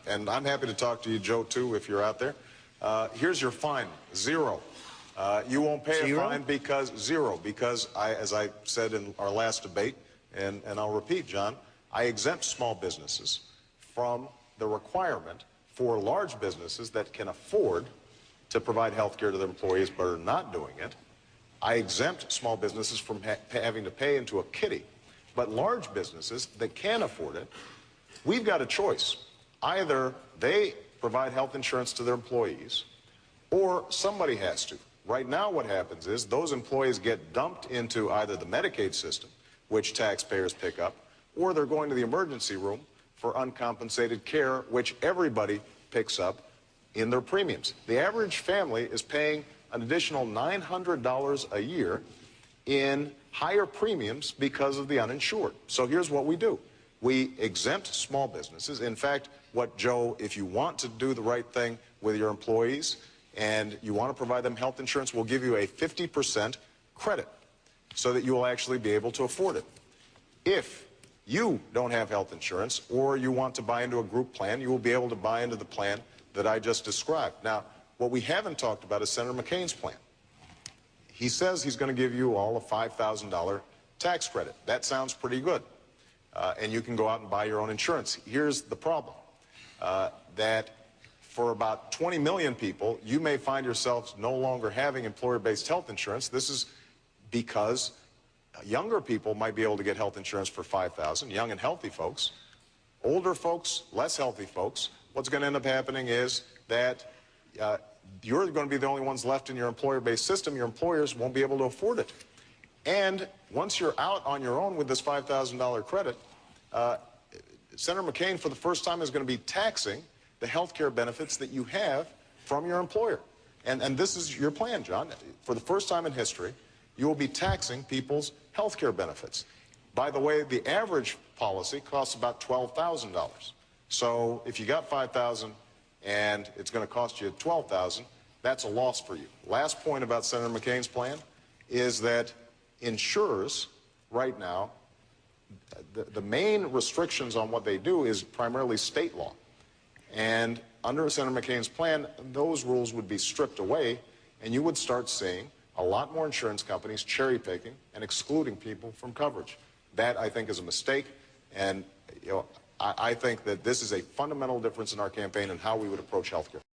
And I'm happy to talk to you, Joe, too, if you're out there. Here's your fine, zero. You won't pay a fine because as I said in our last debate, and I'll repeat, John, I exempt small businesses from the requirement for large businesses that can afford to provide health care to their employees but are not doing it. I exempt small businesses from having to pay into a kitty. But large businesses that can afford it, we've got a choice. Either they provide health insurance to their employees or somebody has to. Right now what happens is those employees get dumped into either the Medicaid system, which taxpayers pick up, or they're going to the emergency room for uncompensated care, which everybody picks up in their premiums. The average family is paying an additional $900 a year in higher premiums because of the uninsured. So here's what we do. We exempt small businesses. In fact, Joe, if you want to do the right thing with your employees and you want to provide them health insurance, we'll give you a 50% credit so that you will actually be able to afford it. If you don't have health insurance or you want to buy into a group plan, you will be able to buy into the plan that I just described. Now, what we haven't talked about is Senator McCain's plan. He says he's going to give you all a $5,000 tax credit. That sounds pretty good. And you can go out and buy your own insurance. Here's the problem, that for about 20 million people, you may find yourselves no longer having employer-based health insurance. This is because younger people might be able to get health insurance for $5,000, young and healthy folks. Older folks, less healthy folks, what's going to end up happening is that you're going to be the only ones left in your employer-based system. Your employers won't be able to afford it. And once you're out on your own with this $5,000 credit, Senator McCain, for the first time, is going to be taxing the health care benefits that you have from your employer. And this is your plan, John. For the first time in history, you will be taxing people's health care benefits. By the way, the average policy costs about $12,000. So if you got $5,000 and it's going to cost you $12,000, that's a loss for you. Last point about Senator McCain's plan is that insurers right now, the main restrictions on what they do is primarily state law. And under Senator McCain's plan, those rules would be stripped away, and you would start seeing a lot more insurance companies cherry-picking and excluding people from coverage. That, I think, is a mistake, and I think that this is a fundamental difference in our campaign and how we would approach health care.